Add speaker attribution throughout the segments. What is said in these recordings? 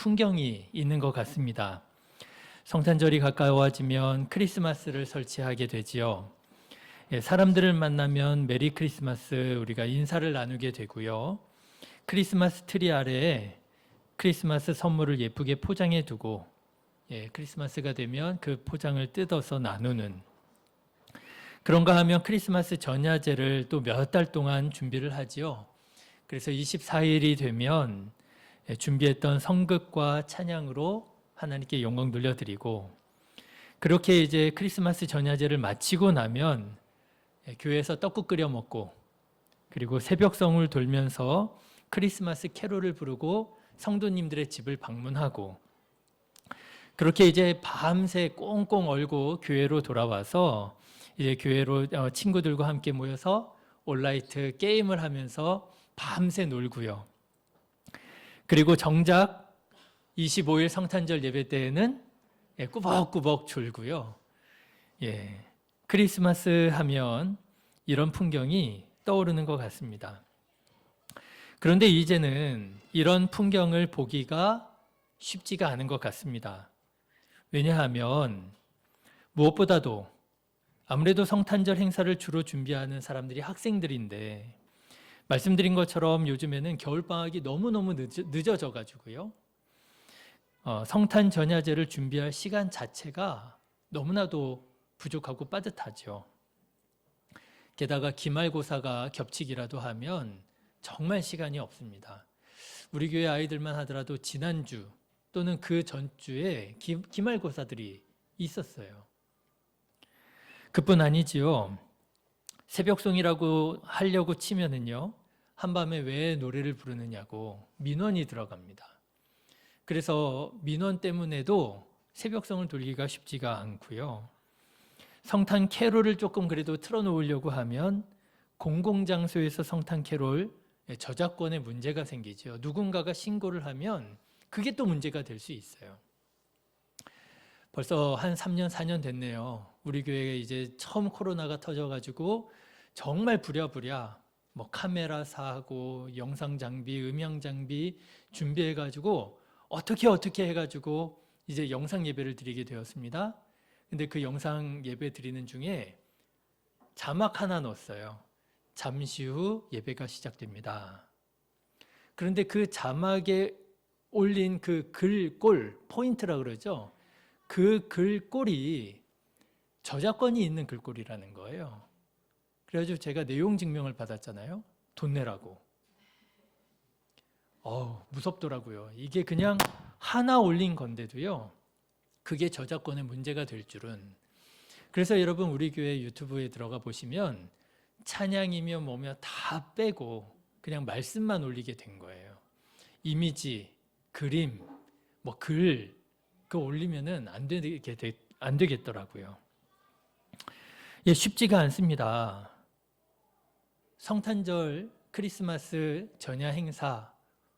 Speaker 1: 풍경이 있는 것 같습니다. 성탄절이 가까워지면 크리스마스를 설치하게 되지요. 사람들을 만나면 메리 크리스마스 우리가 인사를 나누게 되고요. 크리스마스 트리 아래에 크리스마스 선물을 예쁘게 포장해 두고 크리스마스가 되면 그 포장을 뜯어서 나누는, 그런가 하면 크리스마스 전야제를 또 몇 달 동안 준비를 하지요. 그래서 24일이 되면 준비했던 성극과 찬양으로 하나님께 영광 돌려드리고, 그렇게 이제 크리스마스 전야제를 마치고 나면 교회에서 떡국 끓여 먹고, 그리고 새벽성을 돌면서 크리스마스 캐롤을 부르고 성도님들의 집을 방문하고, 그렇게 이제 밤새 꽁꽁 얼고 교회로 돌아와서 이제 교회로 친구들과 함께 모여서 온라이트 게임을 하면서 밤새 놀고요. 그리고 정작 25일 성탄절 예배 때에는 꾸벅꾸벅 졸고요. 크리스마스 하면 이런 풍경이 떠오르는 것 같습니다. 그런데 이제는 이런 풍경을 보기가 쉽지가 않은 것 같습니다. 왜냐하면 무엇보다도 아무래도 성탄절 행사를 주로 준비하는 사람들이 학생들인데, 말씀드린 것처럼 요즘에는 겨울방학이 너무너무 늦어져 가지고요. 성탄 전야제를 준비할 시간 자체가 너무나도 부족하고 빠듯하죠. 게다가 기말고사가 겹치기라도 하면 정말 시간이 없습니다. 우리 교회 아이들만 하더라도 지난주 또는 그 전주에 기말고사들이 있었어요. 그뿐 아니지요. 새벽송이라고 하려고 치면은요, 한밤에 왜 노래를 부르느냐고 민원이 들어갑니다. 그래서 민원 때문에도 새벽성을 돌리기가 쉽지가 않고요. 성탄 캐롤을 조금 그래도 틀어놓으려고 하면 공공장소에서 성탄 캐롤 저작권에 문제가 생기죠. 누군가가 신고를 하면 그게 또 문제가 될 수 있어요. 벌써 한 3년, 4년 됐네요. 우리 교회에 이제 처음 코로나가 터져가지고 정말 부랴부랴 카메라 사고, 영상 장비, 음향 장비 준비해가지고 어떻게 해가지고 이제 영상 예배를 드리게 되었습니다. 근데 그 영상 예배 드리는 중에 자막 하나 넣었어요. 잠시 후 예배가 시작됩니다. 그런데 그 자막에 올린 그 글꼴, 포인트라 그러죠. 그 글꼴이 저작권이 있는 글꼴이라는 거예요. 그래가지고 제가 내용 증명을 받았잖아요. 돈 내라고. 무섭더라고요. 이게 그냥 하나 올린 건데도요, 그게 저작권에 문제가 될 줄은. 그래서 여러분, 우리 교회 유튜브에 들어가 보시면 찬양이며 뭐며 다 빼고 그냥 말씀만 올리게 된 거예요. 이미지, 그림, 글, 그거 올리면은 안 되겠더라고요. 쉽지가 않습니다. 성탄절, 크리스마스 전야 행사,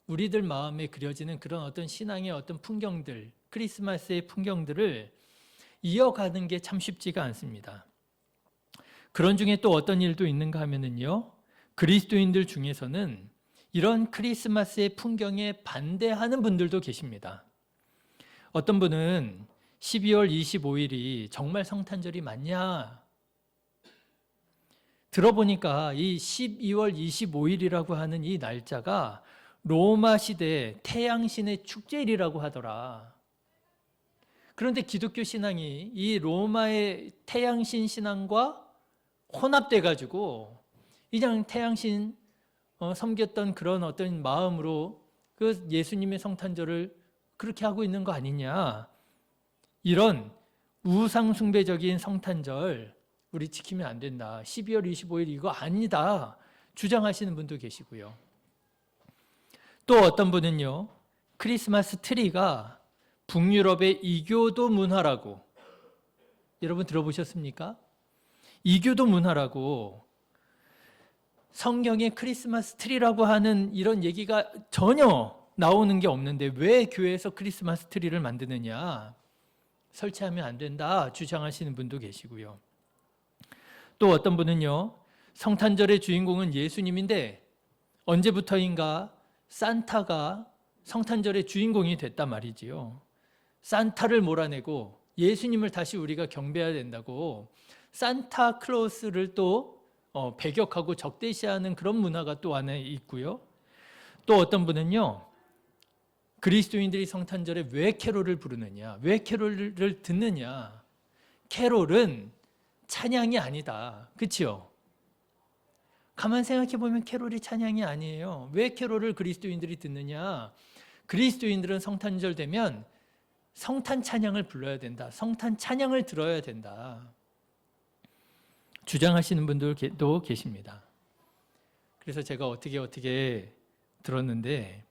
Speaker 1: 우리들 마음에 그려지는 그런 어떤 신앙의 어떤 풍경들, 크리스마스의 풍경들을 이어가는 게 참 쉽지가 않습니다. 그런 중에 또 어떤 일도 있는가 하면은요, 그리스도인들 중에서는 이런 크리스마스의 풍경에 반대하는 분들도 계십니다. 어떤 분은 12월 25일이 정말 성탄절이 맞냐? 들어보니까 이 12월 25일이라고 하는 이 날짜가 로마 시대 태양신의 축제일이라고 하더라. 그런데 기독교 신앙이 이 로마의 태양신 신앙과 혼합돼 가지고 그냥 태양신 섬겼던 그런 어떤 마음으로 그 예수님의 성탄절을 그렇게 하고 있는 거 아니냐. 이런 우상 숭배적인 성탄절 우리 지키면 안 된다. 12월 25일 이거 아니다. 주장하시는 분도 계시고요. 또 어떤 분은요, 크리스마스 트리가 북유럽의 이교도 문화라고, 여러분 들어보셨습니까? 이교도 문화라고, 성경에 크리스마스 트리라고 하는 이런 얘기가 전혀 나오는 게 없는데 왜 교회에서 크리스마스 트리를 만드느냐, 설치하면 안 된다 주장하시는 분도 계시고요. 또 어떤 분은요, 성탄절의 주인공은 예수님인데 언제부터인가 산타가 성탄절의 주인공이 됐단 말이지요. 산타를 몰아내고 예수님을 다시 우리가 경배해야 된다고 산타클로스를 또 배격하고 적대시하는 그런 문화가 또 안에 있고요. 또 어떤 분은요, 그리스도인들이 성탄절에 왜 캐롤을 부르느냐, 왜 캐롤을 듣느냐, 캐롤은 찬양이 아니다. 그렇죠? 가만 생각해 보면 캐롤이 찬양이 아니에요. 왜 캐롤을 그리스도인들이 듣느냐? 그리스도인들은 성탄절 되면 성탄 찬양을 불러야 된다. 성탄 찬양을 들어야 된다. 주장하시는 분들도 계십니다. 그래서 제가 어떻게 들었는데,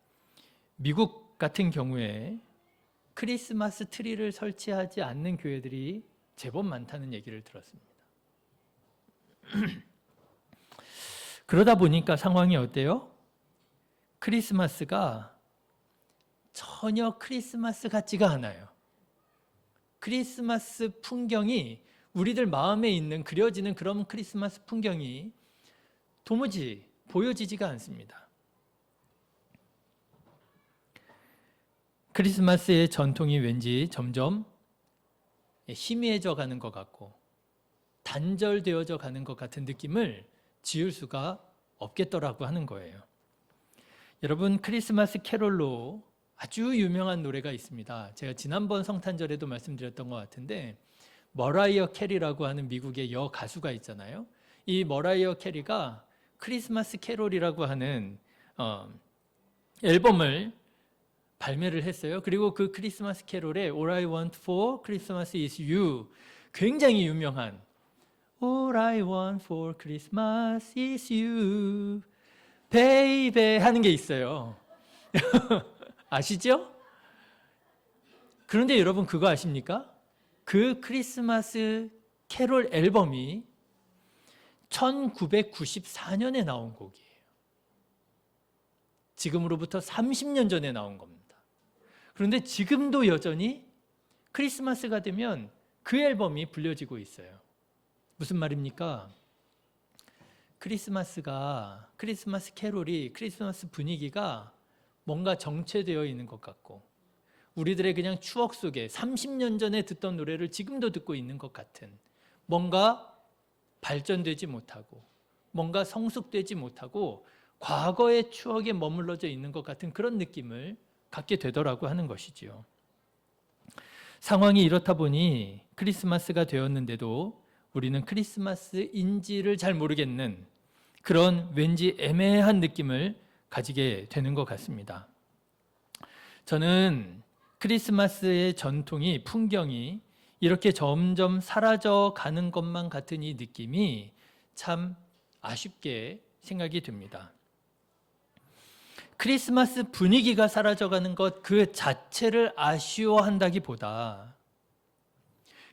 Speaker 1: 미국 같은 경우에 크리스마스 트리를 설치하지 않는 교회들이 제법 많다는 얘기를 들었습니다. 그러다 보니까 상황이 어때요? 크리스마스가 전혀 크리스마스 같지가 않아요. 크리스마스 풍경이 우리들 마음에 있는 그려지는 그런 크리스마스 풍경이 도무지 보여지지가 않습니다. 크리스마스의 전통이 왠지 점점 희미해져 가는 것 같고 단절되어져 가는 것 같은 느낌을 지울 수가 없겠더라고 하는 거예요. 여러분, 크리스마스 캐롤로 아주 유명한 노래가 있습니다. 제가 지난번 성탄절에도 말씀드렸던 것 같은데, 머라이어 캐리라고 하는 미국의 여가수가 있잖아요. 이 머라이어 캐리가 크리스마스 캐롤이라고 하는 앨범을 발매를 했어요. 그리고 그 크리스마스 캐롤에 All I Want for Christmas is You, 굉장히 유명한 All I want for Christmas is you, baby 하는 게 있어요. 아시죠? 그런데 여러분 그거 아십니까? 그 크리스마스 캐롤 앨범이 1994년에 나온 곡이에요. 지금으로부터 30년 전에 나온 겁니다. 그런데 지금도 여전히 크리스마스가 되면 그 앨범이 불려지고 있어요. 무슨 말입니까? 크리스마스 캐롤이, 크리스마스 분위기가 뭔가 정체되어 있는 것 같고 우리들의 그냥 추억 속에 30년 전에 듣던 노래를 지금도 듣고 있는 것 같은, 뭔가 발전되지 못하고 뭔가 성숙되지 못하고 과거의 추억에 머물러져 있는 것 같은 그런 느낌을 갖게 되더라고 하는 것이지요. 상황이 이렇다 보니 크리스마스가 되었는데도 우리는 크리스마스인지를 잘 모르겠는 그런 왠지 애매한 느낌을 가지게 되는 것 같습니다. 저는 크리스마스의 전통이, 풍경이 이렇게 점점 사라져 가는 것만 같은 이 느낌이 참 아쉽게 생각이 듭니다. 크리스마스 분위기가 사라져가는 것 그 자체를 아쉬워한다기보다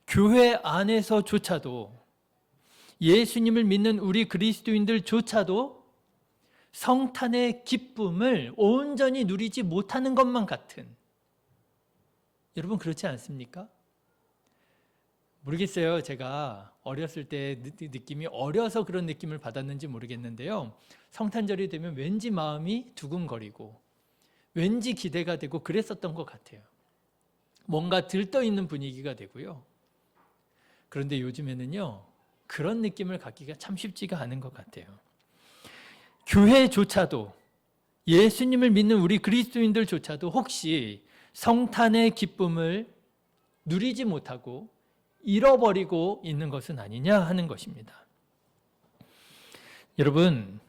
Speaker 1: 교회 안에서조차도 예수님을 믿는 우리 그리스도인들조차도 성탄의 기쁨을 온전히 누리지 못하는 것만 같은, 여러분 그렇지 않습니까? 모르겠어요. 제가 어렸을 때 느낌이, 어려서 그런 느낌을 받았는지 모르겠는데요. 성탄절이 되면 왠지 마음이 두근거리고 왠지 기대가 되고 그랬었던 것 같아요. 뭔가 들떠있는 분위기가 되고요. 그런데 요즘에는요, 그런 느낌을 갖기가 참 쉽지가 않은 것 같아요. 교회조차도, 예수님을 믿는 우리 그리스도인들조차도 혹시 성탄의 기쁨을 누리지 못하고 잃어버리고 있는 것은 아니냐 하는 것입니다. 여러분,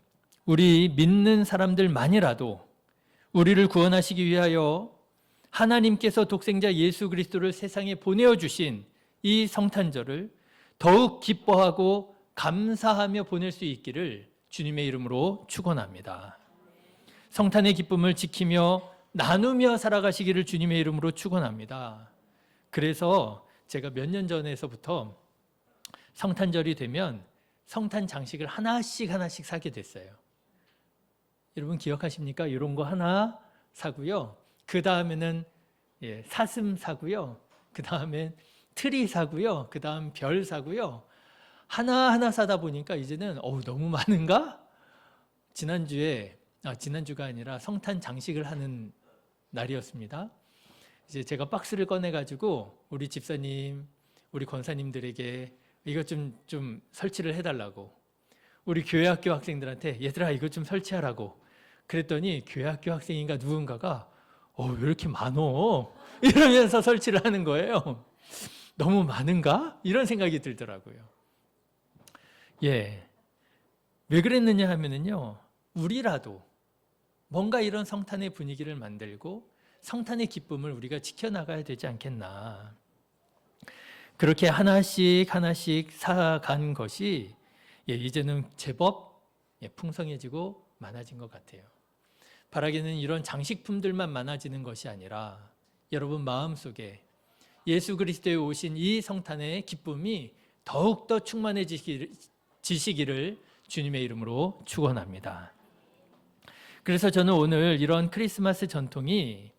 Speaker 1: 우리 믿는 사람들만이라도 우리를 구원하시기 위하여 하나님께서 독생자 예수 그리스도를 세상에 보내어 주신 이 성탄절을 더욱 기뻐하고 감사하며 보낼 수 있기를 주님의 이름으로 축원합니다. 성탄의 기쁨을 지키며 나누며 살아가시기를 주님의 이름으로 축원합니다. 그래서 제가 몇 년 전에서부터 성탄절이 되면 성탄 장식을 하나씩 사게 됐어요. 여러분 기억하십니까? 이런 거 하나 사고요. 그 다음에는 사슴 사고요. 그 다음엔 트리 사고요. 그 다음 별 사고요. 하나하나 사다 보니까 이제는 너무 많은가? 지난주가 아니라 성탄 장식을 하는 날이었습니다. 이제 제가 박스를 꺼내가지고 우리 집사님, 우리 권사님들에게 이것 좀 설치를 해달라고, 우리 교회학교 학생들한테 얘들아 이것 좀 설치하라고 그랬더니 교회학교 학생인가 누군가가 왜 이렇게 많어? 이러면서 설치를 하는 거예요. 너무 많은가? 이런 생각이 들더라고요. 예. 왜 그랬느냐 하면은요, 우리라도 뭔가 이런 성탄의 분위기를 만들고 성탄의 기쁨을 우리가 지켜나가야 되지 않겠나. 그렇게 하나씩 하나씩 사간 것이 이제는 제법 풍성해지고 많아진 것 같아요. 바라기는 이런 장식품들만 많아지는 것이 아니라 여러분 마음속에 예수 그리스도에 오신 이 성탄의 기쁨이 더욱더 충만해지시기를 주님의 이름으로 축원합니다. 그래서 저는 오늘 이런 크리스마스 전통이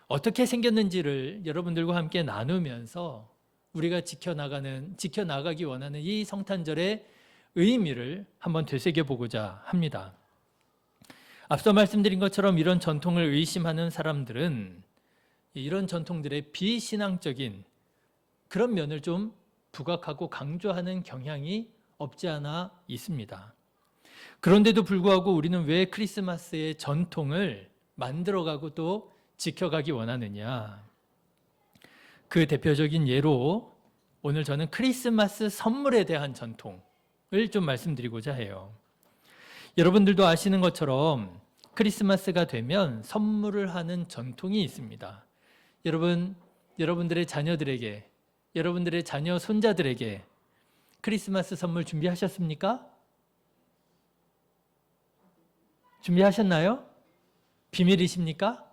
Speaker 1: 어떻게 생겼는지를 여러분들과 함께 나누면서 우리가 지켜나가기 원하는 이 성탄절의 의미를 한번 되새겨보고자 합니다. 앞서 말씀드린 것처럼 이런 전통을 의심하는 사람들은 이런 전통들의 비신앙적인 그런 면을 좀 부각하고 강조하는 경향이 없지 않아 있습니다. 그런데도 불구하고 우리는 왜 크리스마스의 전통을 만들어가고 또 지켜가기 원하느냐? 그 대표적인 예로 오늘 저는 크리스마스 선물에 대한 전통을 좀 말씀드리고자 해요. 여러분들도 아시는 것처럼 크리스마스가 되면 선물을 하는 전통이 있습니다. 여러분들의 자녀들에게, 여러분들의 자녀 손자들에게 크리스마스 선물 준비하셨습니까? 준비하셨나요? 비밀이십니까?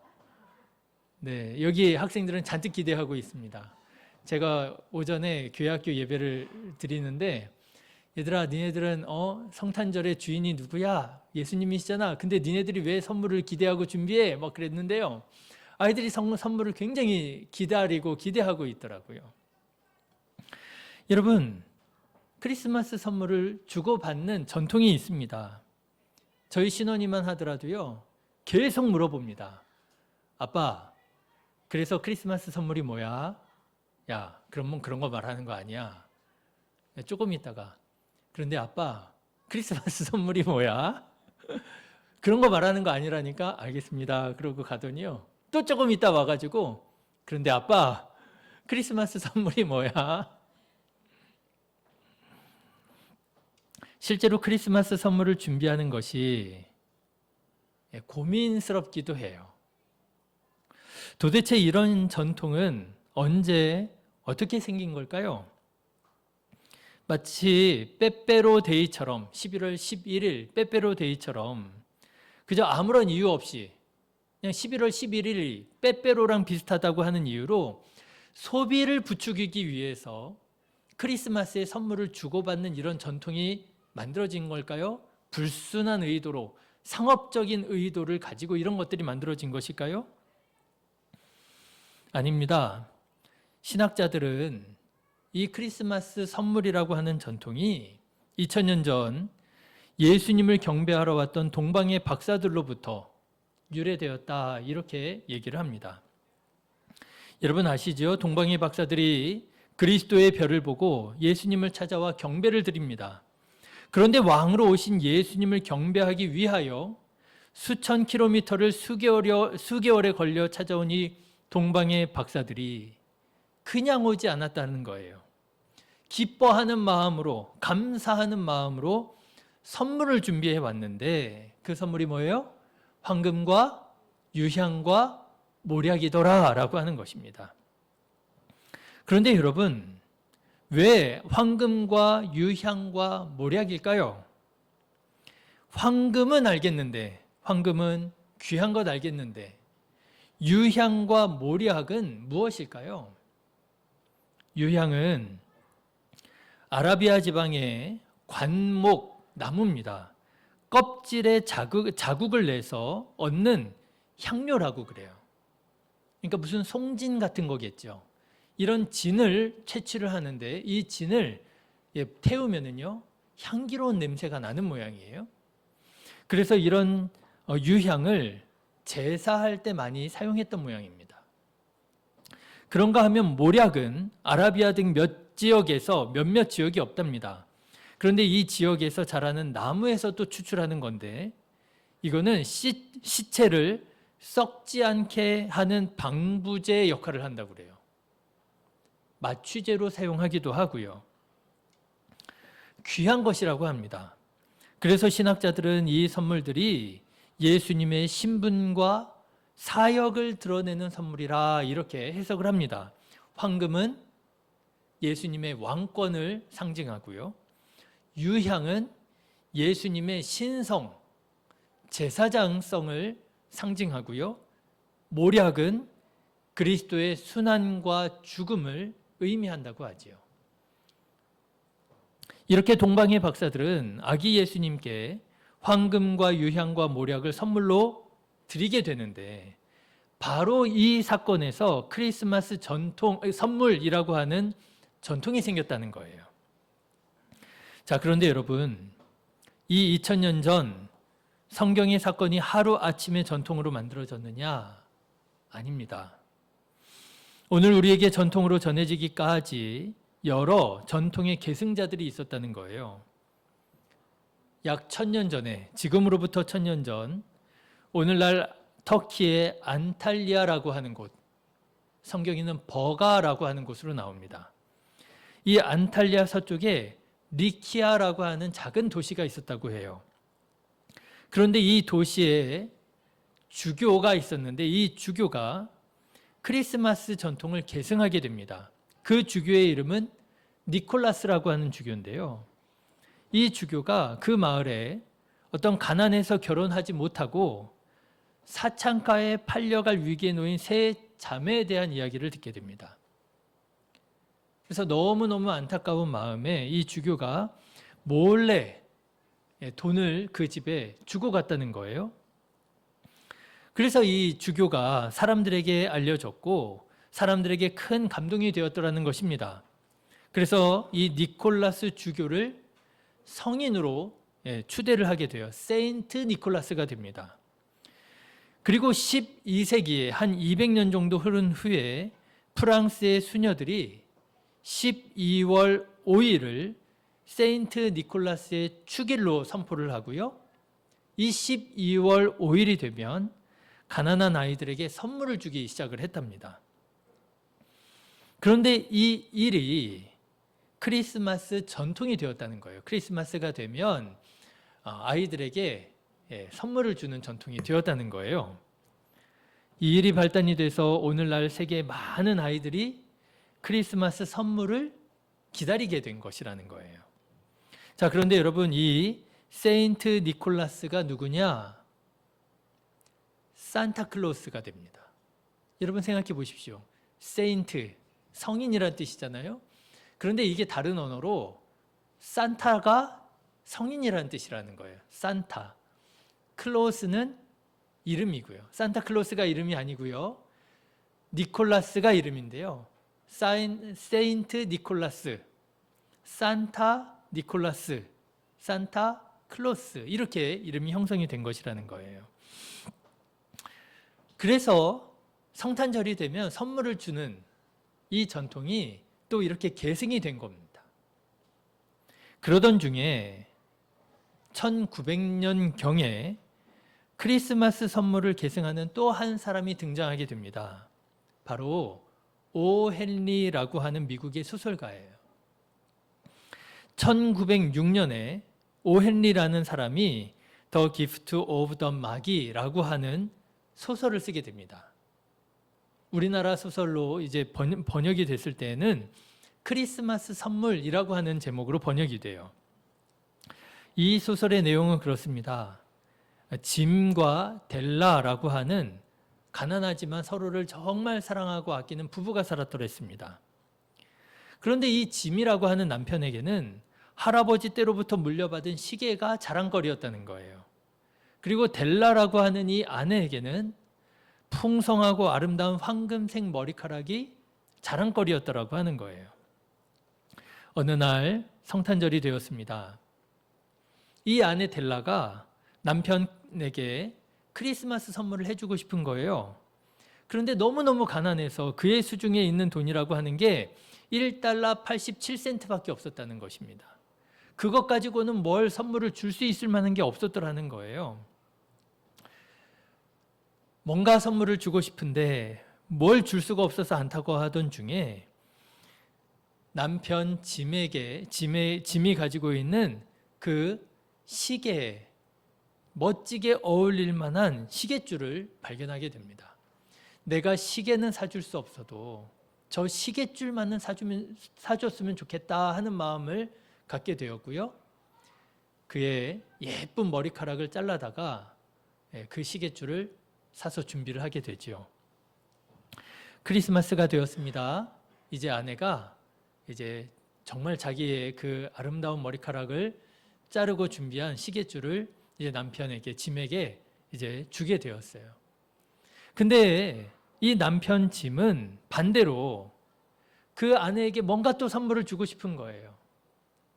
Speaker 1: 네, 여기 학생들은 잔뜩 기대하고 있습니다. 제가 오전에 교회학교 예배를 드리는데 얘들아 니네들은 성탄절의 주인이 누구야? 예수님이시잖아. 근데 니네들이 왜 선물을 기대하고 준비해? 막 그랬는데요. 아이들이 선물을 굉장히 기대하고 있더라고요. 여러분, 크리스마스 선물을 주고받는 전통이 있습니다. 저희 신혼이만 하더라도요, 계속 물어봅니다. 아빠, 그래서 크리스마스 선물이 뭐야? 야, 그러면 그런 거 말하는 거 아니야. 조금 있다가, 그런데 아빠, 크리스마스 선물이 뭐야? 그런 거 말하는 거 아니라니까? 알겠습니다. 그러고 가더니요, 또 조금 있다 와가지고, 그런데 아빠, 크리스마스 선물이 뭐야? 실제로 크리스마스 선물을 준비하는 것이 고민스럽기도 해요. 도대체 이런 전통은 언제 어떻게 생긴 걸까요? 마치 빼빼로 데이처럼 11월 11일 빼빼로 데이처럼 그저 아무런 이유 없이 그냥 11월 11일이 빼빼로랑 비슷하다고 하는 이유로 소비를 부추기기 위해서 크리스마스에 선물을 주고받는 이런 전통이 만들어진 걸까요? 불순한 의도로, 상업적인 의도를 가지고 이런 것들이 만들어진 것일까요? 아닙니다. 신학자들은 이 크리스마스 선물이라고 하는 전통이 2000년 전 예수님을 경배하러 왔던 동방의 박사들로부터 유래되었다, 이렇게 얘기를 합니다. 여러분 아시죠? 동방의 박사들이 그리스도의 별을 보고 예수님을 찾아와 경배를 드립니다. 그런데 왕으로 오신 예수님을 경배하기 위하여 수천 킬로미터를 수개월에 걸려 찾아온 이 동방의 박사들이 그냥 오지 않았다는 거예요. 기뻐하는 마음으로, 감사하는 마음으로 선물을 준비해 왔는데 그 선물이 뭐예요? 황금과 유향과 몰약이더라 라고 하는 것입니다. 그런데 여러분, 왜 황금과 유향과 몰약일까요? 황금은 알겠는데, 황금은 귀한 것 알겠는데, 유향과 몰약은 무엇일까요? 유향은 아라비아 지방의 관목 나무입니다. 껍질에 자국을 내서 얻는 향료라고 그래요. 그러니까 무슨 송진 같은 거겠죠. 이런 진을 채취를 하는데 이 진을 태우면은요, 향기로운 냄새가 나는 모양이에요. 그래서 이런 유향을 제사할 때 많이 사용했던 모양입니다. 그런가 하면 모략은 아라비아 등 몇몇 지역이 없답니다. 그런데 이 지역에서 자라는 나무에서 또 추출하는 건데, 이거는 시체를 썩지 않게 하는 방부제 역할을 한다고 그래요. 마취제로 사용하기도 하고요. 귀한 것이라고 합니다. 그래서 신학자들은 이 선물들이 예수님의 신분과 사역을 드러내는 선물이라 이렇게 해석을 합니다. 황금은 예수님의 왕권을 상징하고요. 유향은 예수님의 신성, 제사장성을 상징하고요. 모략은 그리스도의 순환과 죽음을 의미한다고 하지요. 이렇게 동방의 박사들은 아기 예수님께 황금과 유향과 모략을 선물로 드리게 되는데, 바로 이 사건에서 크리스마스 선물이라고 하는 전통이 생겼다는 거예요. 자, 그런데 여러분, 이 2000년 전 성경의 사건이 하루아침에 전통으로 만들어졌느냐? 아닙니다. 오늘 우리에게 전통으로 전해지기까지 여러 전통의 계승자들이 있었다는 거예요. 약 1000년 전에, 지금으로부터 1000년 전, 오늘날 터키의 안탈리아라고 하는 곳, 성경에는 버가라고 하는 곳으로 나옵니다. 이 안탈리아 서쪽에 리키아라고 하는 작은 도시가 있었다고 해요. 그런데 이 도시에 주교가 있었는데, 이 주교가 크리스마스 전통을 계승하게 됩니다. 그 주교의 이름은 니콜라스라고 하는 주교인데요. 이 주교가 그 마을에 어떤 가난해서 결혼하지 못하고 사창가에 팔려갈 위기에 놓인 세 자매에 대한 이야기를 듣게 됩니다. 그래서 너무너무 안타까운 마음에 이 주교가 몰래 돈을 그 집에 주고 갔다는 거예요. 그래서 이 주교가 사람들에게 알려졌고 사람들에게 큰 감동이 되었더라는 것입니다. 그래서 이 니콜라스 주교를 성인으로 추대를 하게 돼요. 세인트 니콜라스가 됩니다. 그리고 12세기에 한 200년 정도 흐른 후에 프랑스의 수녀들이 12월 5일을 세인트 니콜라스의 축일로 선포를 하고요. 이 12월 5일이 되면 가난한 아이들에게 선물을 주기 시작을 했답니다. 그런데 이 일이 크리스마스 전통이 되었다는 거예요. 크리스마스가 되면 아이들에게 선물을 주는 전통이 되었다는 거예요. 이 일이 발단이 돼서 오늘날 세계의 많은 아이들이 크리스마스 선물을 기다리게 된 것이라는 거예요. 자, 그런데 여러분, 이 세인트 니콜라스가 누구냐? 산타클로스가 됩니다. 여러분 생각해 보십시오. 세인트, 성인이라는 뜻이잖아요. 그런데 이게 다른 언어로 산타가 성인이라는 뜻이라는 거예요. 산타. 클로스는 이름이고요. 산타클로스가 이름이 아니고요. 니콜라스가 이름인데요. 세인트 니콜라스, 산타 니콜라스, 산타 클로스, 이렇게 이름이 형성이 된 것이라는 거예요. 그래서 성탄절이 되면 선물을 주는 이 전통이 또 이렇게 계승이 된 겁니다. 그러던 중에 1900년경에 크리스마스 선물을 계승하는 또 한 사람이 등장하게 됩니다. 바로 오 헨리라고 하는 미국의 소설가예요. 1906년에 오 헨리라는 사람이 The Gift of the Maggie라고 하는 소설을 쓰게 됩니다. 우리나라 소설로 이제 번역이 됐을 때는 크리스마스 선물이라고 하는 제목으로 번역이 돼요. 이 소설의 내용은 그렇습니다. 짐과 델라라고 하는 가난하지만 서로를 정말 사랑하고 아끼는 부부가 살았더랬습니다. 그런데 이 짐이라고 하는 남편에게는 할아버지 때로부터 물려받은 시계가 자랑거리였다는 거예요. 그리고 델라라고 하는 이 아내에게는 풍성하고 아름다운 황금색 머리카락이 자랑거리였더라고 하는 거예요. 어느 날 성탄절이 되었습니다. 이 아내 델라가 남편에게 크리스마스 선물을 해주고 싶은 거예요. 그런데 너무너무 가난해서 그의 수중에 있는 돈이라고 하는 게 1달러 87센트밖에 없었다는 것입니다. 그것 가지고는 뭘 선물을 줄 수 있을 만한 게 없었더라는 거예요. 뭔가 선물을 주고 싶은데 뭘 줄 수가 없어서 안타고 하던 중에 남편 짐이 가지고 있는 그 시계, 멋지게 어울릴 만한 시계줄을 발견하게 됩니다. 내가 시계는 사줄 수 없어도 저 시계줄만은 사줬으면 좋겠다 하는 마음을 갖게 되었고요. 그의 예쁜 머리카락을 잘라다가 그 시계줄을 사서 준비를 하게 되지요. 크리스마스가 되었습니다. 이제 아내가 이제 정말 자기의 그 아름다운 머리카락을 자르고 준비한 시계줄을 이제 남편에게, 짐에게 이제 주게 되었어요. 근데 이 남편 짐은 반대로 그 아내에게 뭔가 또 선물을 주고 싶은 거예요.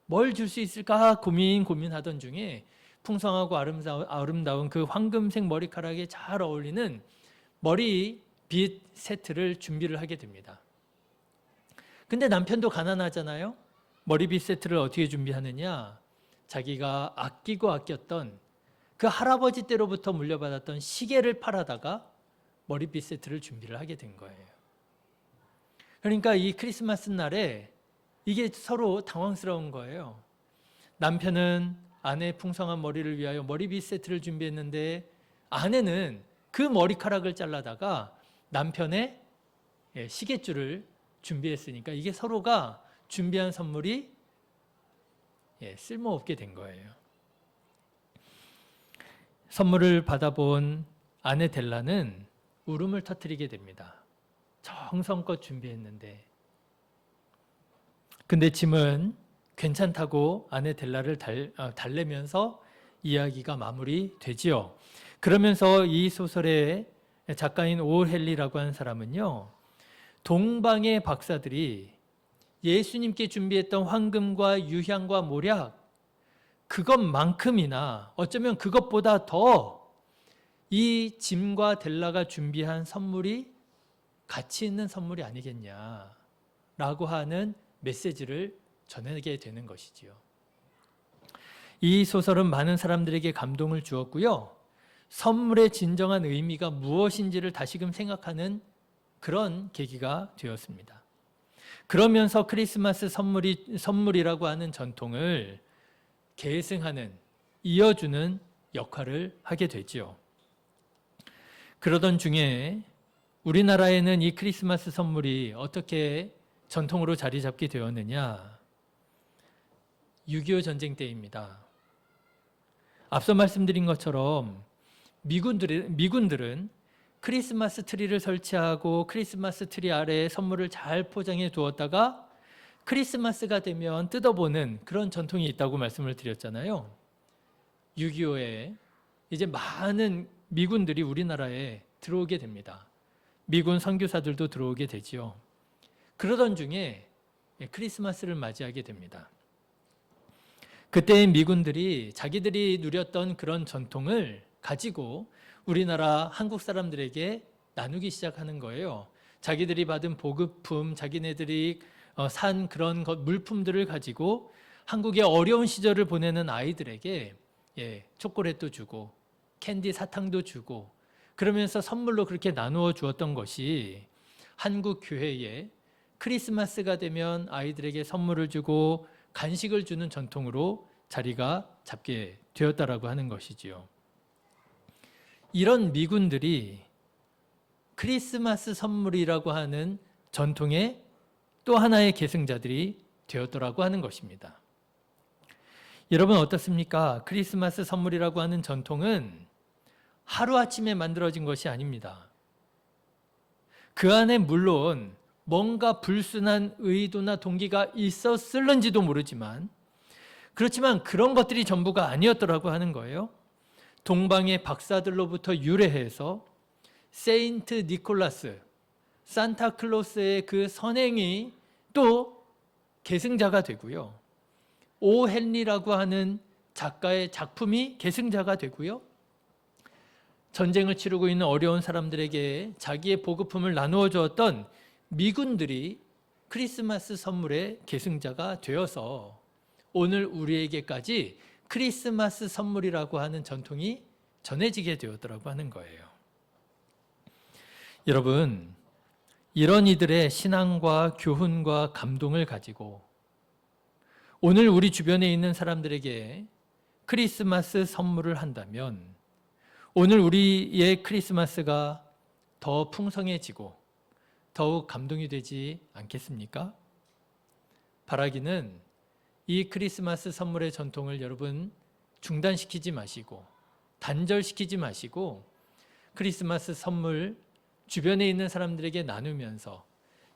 Speaker 1: 뭘 줄 수 있을까 고민하던 중에 풍성하고 아름다운 그 황금색 머리카락에 잘 어울리는 머리빗 세트를 준비를 하게 됩니다. 근데 남편도 가난하잖아요. 머리빗 세트를 어떻게 준비하느냐? 자기가 아끼고 아꼈던 그 할아버지 때로부터 물려받았던 시계를 팔아다가 머리빗 세트를 준비를 하게 된 거예요. 그러니까 이 크리스마스 날에 이게 서로 당황스러운 거예요. 남편은 아내의 풍성한 머리를 위하여 머리빗 세트를 준비했는데 아내는 그 머리카락을 잘라다가 남편의 시계줄을 준비했으니까 이게 서로가 준비한 선물이 쓸모없게 된 거예요. 선물을 받아본 아내 델라는 울음을 터뜨리게 됩니다. 정성껏 준비했는데. 근데 짐은 괜찮다고 아내 델라를 달래면서 이야기가 마무리되지요. 그러면서 이 소설의 작가인 오헬리라고 하는 사람은요, 동방의 박사들이 예수님께 준비했던 황금과 유향과 모략, 그것만큼이나 어쩌면 그것보다 더 이 짐과 델라가 준비한 선물이 가치 있는 선물이 아니겠냐라고 하는 메시지를 전하게 되는 것이지요. 이 소설은 많은 사람들에게 감동을 주었고요. 선물의 진정한 의미가 무엇인지를 다시금 생각하는 그런 계기가 되었습니다. 그러면서 크리스마스 선물이라고 하는 전통을 계승하는, 이어주는 역할을 하게 되지요. 그러던 중에 우리나라에는 이 크리스마스 선물이 어떻게 전통으로 자리 잡게 되었느냐? 6.25 전쟁 때입니다. 앞서 말씀드린 것처럼 미군들은 크리스마스 트리를 설치하고 크리스마스 트리 아래에 선물을 잘 포장해 두었다가 크리스마스가 되면 뜯어보는 그런 전통이 있다고 말씀을 드렸잖아요. 6.25에 이제 많은 미군들이 우리나라에 들어오게 됩니다. 미군 선교사들도 들어오게 되지요. 그러던 중에 크리스마스를 맞이하게 됩니다. 그때 미군들이 자기들이 누렸던 그런 전통을 가지고 우리나라 한국 사람들에게 나누기 시작하는 거예요. 자기들이 받은 보급품, 자기네들이 산 그런 물품들을 가지고 한국의 어려운 시절을 보내는 아이들에게 초콜릿도 주고 캔디 사탕도 주고 그러면서 선물로 그렇게 나누어 주었던 것이 한국 교회에 크리스마스가 되면 아이들에게 선물을 주고 간식을 주는 전통으로 자리가 잡게 되었다라고 하는 것이지요. 이런 미군들이 크리스마스 선물이라고 하는 전통의 또 하나의 계승자들이 되었더라고 하는 것입니다. 여러분 어떻습니까? 크리스마스 선물이라고 하는 전통은 하루아침에 만들어진 것이 아닙니다. 그 안에 물론 뭔가 불순한 의도나 동기가 있었을는지도 모르지만 그렇지만 그런 것들이 전부가 아니었더라고 하는 거예요. 동방의 박사들로부터 유래해서 세인트 니콜라스, 산타클로스의 그 선행이 또 계승자가 되고요. 오 헨리라고 하는 작가의 작품이 계승자가 되고요. 전쟁을 치르고 있는 어려운 사람들에게 자기의 보급품을 나누어 주었던 미군들이 크리스마스 선물의 계승자가 되어서 오늘 우리에게까지 크리스마스 선물이라고 하는 전통이 전해지게 되었더라고 하는 거예요. 여러분, 이런 이들의 신앙과 교훈과 감동을 가지고 오늘 우리 주변에 있는 사람들에게 크리스마스 선물을 한다면 오늘 우리의 크리스마스가 더 풍성해지고 더욱 감동이 되지 않겠습니까? 바라기는 이 크리스마스 선물의 전통을 여러분 중단시키지 마시고 단절시키지 마시고 크리스마스 선물 주변에 있는 사람들에게 나누면서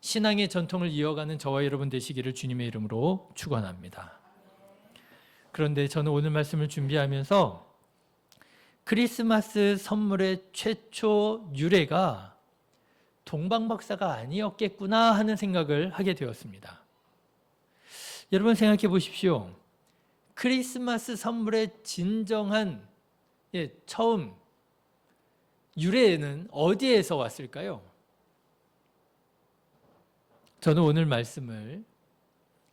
Speaker 1: 신앙의 전통을 이어가는 저와 여러분 되시기를 주님의 이름으로 축원합니다. 그런데 저는 오늘 말씀을 준비하면서 크리스마스 선물의 최초 유래가 동방박사가 아니었겠구나 하는 생각을 하게 되었습니다. 여러분 생각해 보십시오. 크리스마스 선물의 진정한 처음 유래는 어디에서 왔을까요? 저는 오늘 말씀을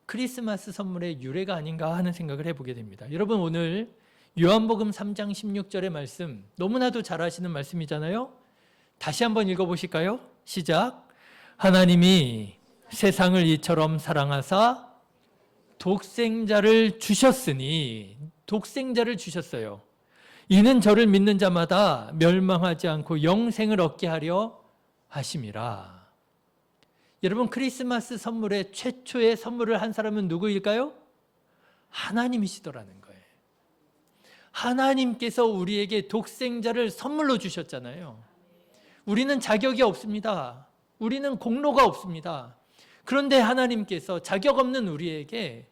Speaker 1: 크리스마스 선물의 유래가 아닌가 하는 생각을 해보게 됩니다. 여러분 오늘 요한복음 3장 16절의 말씀 너무나도 잘 아시는 말씀이잖아요. 다시 한번 읽어보실까요? 시작. 하나님이 세상을 이처럼 사랑하사 독생자를 주셨으니 독생자를 주셨어요. 이는 저를 믿는 자마다 멸망하지 않고 영생을 얻게 하려 하심이라. 여러분 크리스마스 선물의 최초의 선물을 한 사람은 누구일까요? 하나님이시더라는 거예요. 하나님께서 우리에게 독생자를 선물로 주셨잖아요. 우리는 자격이 없습니다. 우리는 공로가 없습니다. 그런데 하나님께서 자격 없는 우리에게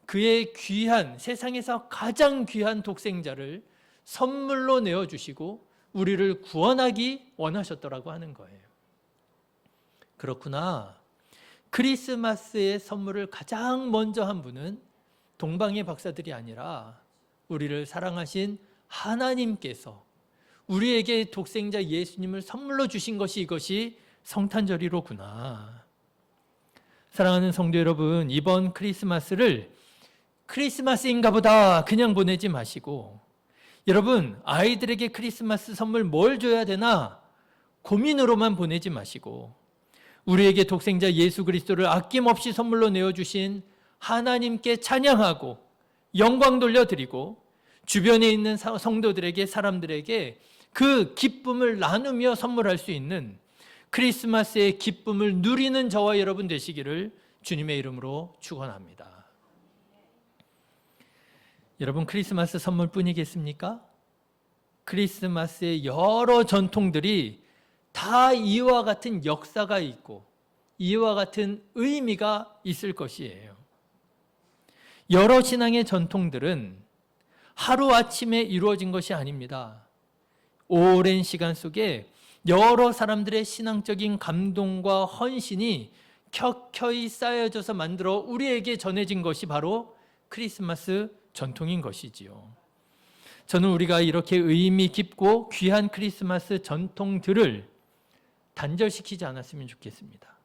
Speaker 1: 그의 귀한, 세상에서 가장 귀한 독생자를 선물로 내어주시고 우리를 구원하기 원하셨더라고 하는 거예요. 그렇구나. 크리스마스의 선물을 가장 먼저 한 분은 동방의 박사들이 아니라 우리를 사랑하신 하나님께서 우리에게 독생자 예수님을 선물로 주신 것이 이것이 성탄절이로구나. 사랑하는 성도 여러분, 이번 크리스마스를 크리스마스인가 보다 그냥 보내지 마시고 여러분 아이들에게 크리스마스 선물 뭘 줘야 되나 고민으로만 보내지 마시고 우리에게 독생자 예수 그리스도를 아낌없이 선물로 내어주신 하나님께 찬양하고 영광 돌려드리고 주변에 있는 성도들에게 사람들에게 그 기쁨을 나누며 선물할 수 있는 크리스마스의 기쁨을 누리는 저와 여러분 되시기를 주님의 이름으로 축원합니다. 여러분 크리스마스 선물뿐이겠습니까? 크리스마스의 여러 전통들이 다 이와 같은 역사가 있고 이와 같은 의미가 있을 것이에요. 여러 신앙의 전통들은 하루아침에 이루어진 것이 아닙니다. 오랜 시간 속에 여러 사람들의 신앙적인 감동과 헌신이 켜켜이 쌓여져서 만들어 우리에게 전해진 것이 바로 크리스마스 전통인 것이지요. 저는 우리가 이렇게 의미 깊고 귀한 크리스마스 전통들을 단절시키지 않았으면 좋겠습니다.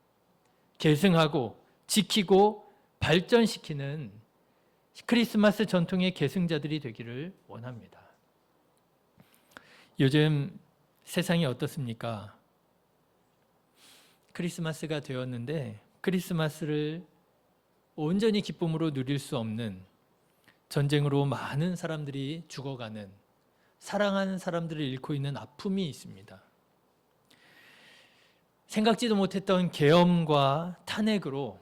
Speaker 1: 계승하고 지키고 발전시키는 크리스마스 전통의 계승자들이 되기를 원합니다. 요즘 세상이 어떻습니까? 크리스마스가 되었는데 크리스마스를 온전히 기쁨으로 누릴 수 없는 전쟁으로 많은 사람들이 죽어가는 사랑하는 사람들을 잃고 있는 아픔이 있습니다. 생각지도 못했던 계엄과 탄핵으로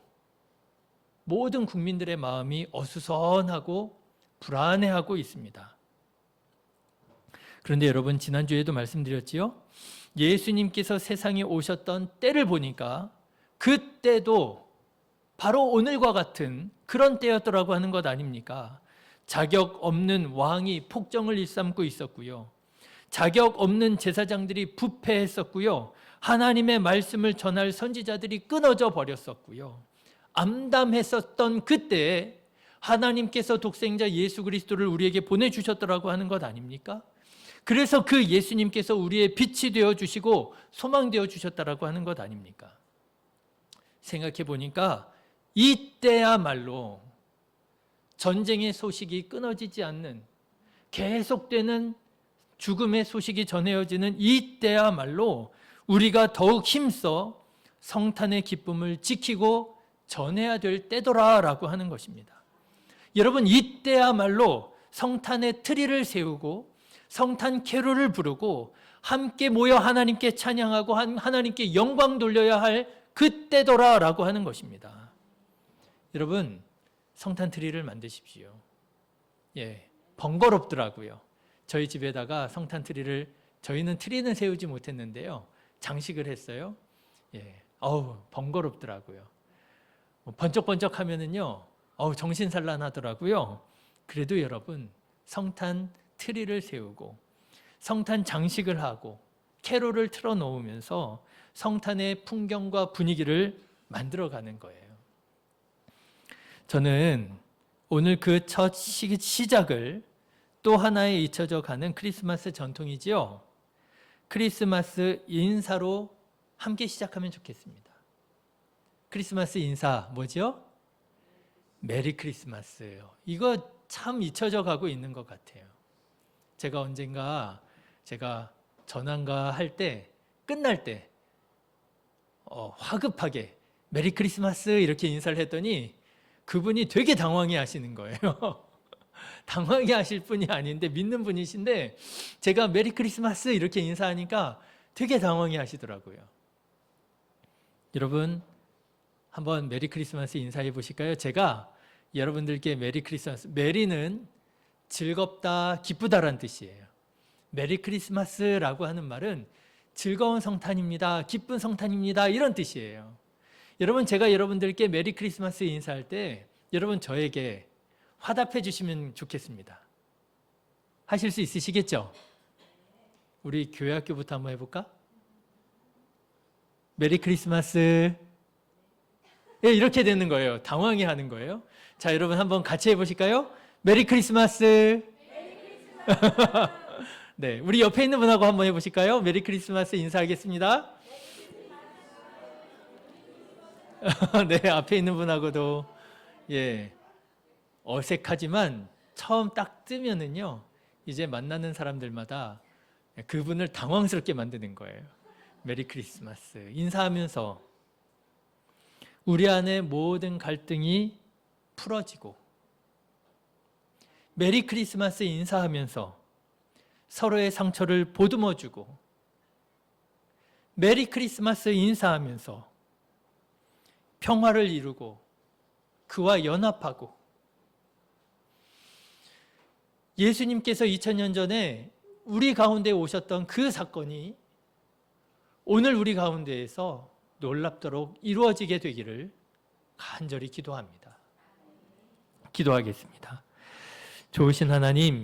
Speaker 1: 모든 국민들의 마음이 어수선하고 불안해하고 있습니다. 그런데 여러분 지난주에도 말씀드렸지요. 예수님께서 세상에 오셨던 때를 보니까 그때도 바로 오늘과 같은 그런 때였더라고 하는 것 아닙니까? 자격 없는 왕이 폭정을 일삼고 있었고요. 자격 없는 제사장들이 부패했었고요. 하나님의 말씀을 전할 선지자들이 끊어져 버렸었고요. 암담했었던 그때에 하나님께서 독생자 예수 그리스도를 우리에게 보내주셨더라고 하는 것 아닙니까? 그래서 그 예수님께서 우리의 빛이 되어 주시고 소망 되어 주셨다라고 하는 것 아닙니까? 생각해 보니까 이때야말로 전쟁의 소식이 끊어지지 않는 계속되는 죽음의 소식이 전해지는 이때야말로 우리가 더욱 힘써 성탄의 기쁨을 지키고 전해야 될 때더라라고 하는 것입니다. 여러분, 이때야말로 성탄의 트리를 세우고 성탄 캐롤을 부르고 함께 모여 하나님께 찬양하고 하나님께 영광 돌려야 할 그때더라라고 하는 것입니다. 여러분, 성탄 트리를 만드십시오. 예, 번거롭더라고요. 저희 집에다가 성탄 트리를, 저희는 트리는 세우지 못했는데요, 장식을 했어요. 예, 번거롭더라고요. 번쩍번쩍 하면은요, 정신산란하더라고요. 그래도 여러분, 성탄 트리를 세우고 성탄 장식을 하고 캐롤을 틀어놓으면서 성탄의 풍경과 분위기를 만들어가는 거예요. 저는 오늘 그 첫 시작을 또 하나의 잊혀져 가는 크리스마스 전통이지요. 크리스마스 인사로 함께 시작하면 좋겠습니다. 크리스마스 인사 뭐죠? 메리 크리스마스예요. 이거 참 잊혀져 가고 있는 것 같아요. 제가 언젠가 전환가 할 때 끝날 때 화급하게 메리 크리스마스 이렇게 인사를 했더니 그분이 되게 당황해 하시는 거예요. 당황해 하실 분이 아닌데 믿는 분이신데 제가 메리 크리스마스 이렇게 인사하니까 되게 당황해 하시더라고요. 여러분, 한번 메리 크리스마스 인사해 보실까요? 제가 여러분들께 메리 크리스마스, 메리는 즐겁다, 기쁘다라는 뜻이에요. 메리 크리스마스라고 하는 말은 즐거운 성탄입니다, 기쁜 성탄입니다, 이런 뜻이에요. 여러분, 제가 여러분들께 메리 크리스마스 인사할 때 여러분 저에게 화답해 주시면 좋겠습니다. 하실 수 있으시겠죠? 우리 교회학교부터 한번 해볼까? 메리 크리스마스. 예, 이렇게 되는 거예요. 당황해 하는 거예요. 자, 여러분 한번 같이 해보실까요? 메리 크리스마스. 네, 우리 옆에 있는 분하고 한번 해보실까요? 메리 크리스마스 인사하겠습니다. 네, 앞에 있는 분하고도 예, 어색하지만 처음 딱 뜨면은요, 이제 만나는 사람들마다 그분을 당황스럽게 만드는 거예요. 메리 크리스마스 인사하면서 우리 안에 모든 갈등이 풀어지고, 메리 크리스마스 인사하면서 서로의 상처를 보듬어주고, 메리 크리스마스 인사하면서 평화를 이루고 그와 연합하고, 예수님께서 2000년 전에 우리 가운데 오셨던 그 사건이 오늘 우리 가운데에서 놀랍도록 이루어지게 되기를 간절히 기도합니다. 기도하겠습니다. 좋으신 하나님,